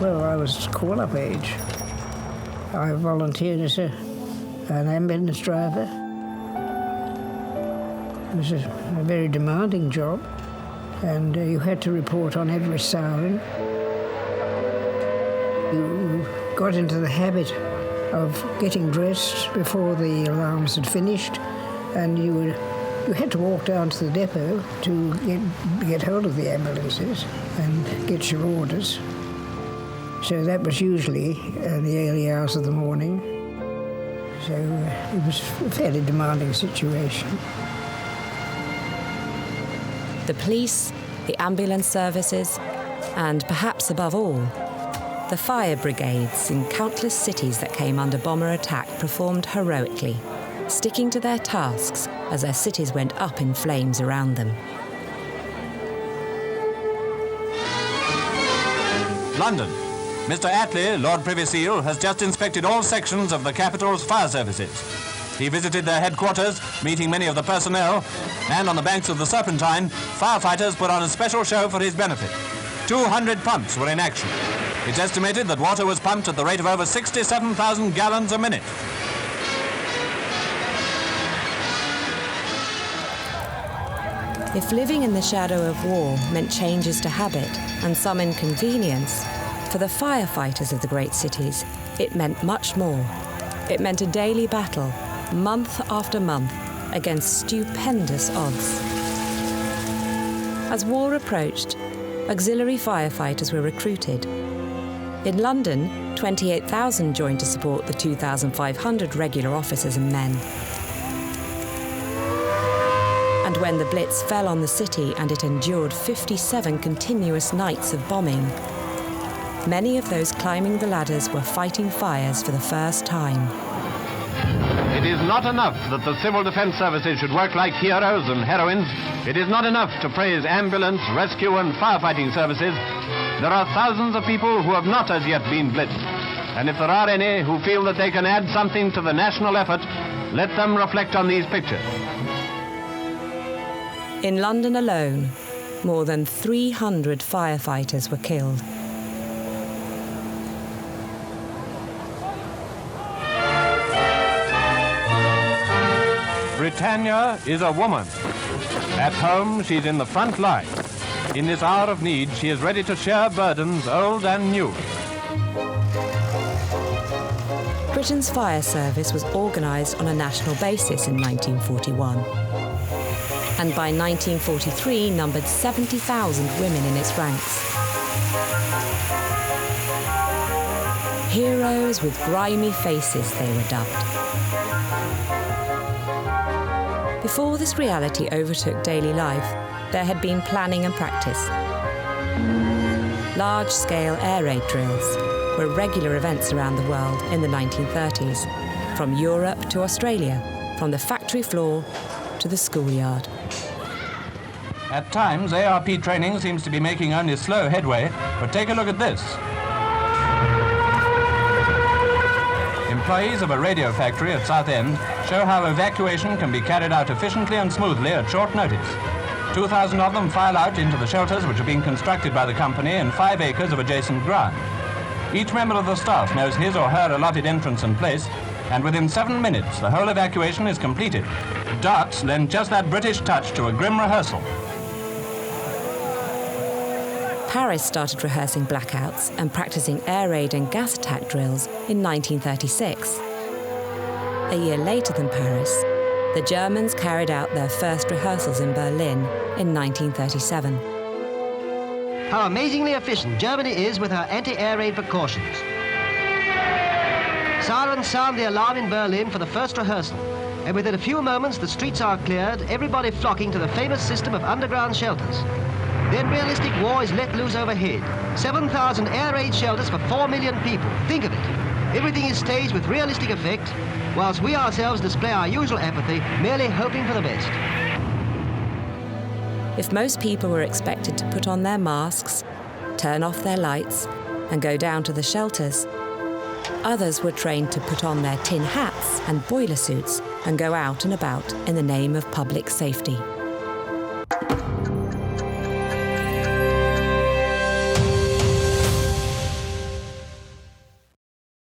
Well, I was call-up age. I volunteered as an ambulance driver. It was a very demanding job, and you had to report on every siren. You got into the habit of getting dressed before the alarms had finished, and you had to walk down to the depot to get hold of the ambulances and get your orders. So that was usually in the early hours of the morning. So it was a fairly demanding situation. The police, the ambulance services, and perhaps above all, the fire brigades in countless cities that came under bomber attack performed heroically, sticking to their tasks as their cities went up in flames around them. London. Mr. Attlee, Lord Privy Seal, has just inspected all sections of the capital's fire services. He visited their headquarters, meeting many of the personnel, and on the banks of the Serpentine, firefighters put on a special show for his benefit. 200 pumps were in action. It's estimated that water was pumped at the rate of over 67,000 gallons a minute. If living in the shadow of war meant changes to habit and some inconvenience, for the firefighters of the great cities, it meant much more. It meant a daily battle, month after month, against stupendous odds. As war approached, auxiliary firefighters were recruited. In London, 28,000 joined to support the 2,500 regular officers and men. And when the Blitz fell on the city and it endured 57 continuous nights of bombing, many of those climbing the ladders were fighting fires for the first time. It is not enough that the civil defense services should work like heroes and heroines. It is not enough to praise ambulance, rescue and firefighting services. There are thousands of people who have not as yet been blitzed. And if there are any who feel that they can add something to the national effort, let them reflect on these pictures. In London alone, more than 300 firefighters were killed. Britannia is a woman. At home, she's in the front line. In this hour of need, she is ready to share burdens old and new. Britain's fire service was organised on a national basis in 1941. And by 1943 numbered 70,000 women in its ranks. Heroes with grimy faces, they were dubbed. Before this reality overtook daily life, there had been planning and practice. Large-scale air raid drills were regular events around the world in the 1930s, from Europe to Australia, from the factory floor to the schoolyard. At times, ARP training seems to be making only slow headway, but take a look at this. Employees of a radio factory at Southend show how evacuation can be carried out efficiently and smoothly at short notice. 2,000 of them file out into the shelters which are being constructed by the company in 5 acres of adjacent ground. Each member of the staff knows his or her allotted entrance and place, and within 7 minutes the whole evacuation is completed. Darts lend just that British touch to a grim rehearsal. Paris started rehearsing blackouts and practicing air raid and gas attack drills in 1936. A year later than Paris, the Germans carried out their first rehearsals in Berlin in 1937. How amazingly efficient Germany is with her anti-air raid precautions. Sirens sound the alarm in Berlin for the first rehearsal, and within a few moments the streets are cleared, everybody flocking to the famous system of underground shelters. Then realistic war is let loose overhead. 7,000 air raid shelters for 4 million people. Think of it. Everything is staged with realistic effect, whilst we ourselves display our usual apathy, merely hoping for the best. If most people were expected to put on their masks, turn off their lights, and go down to the shelters, others were trained to put on their tin hats and boiler suits and go out and about in the name of public safety.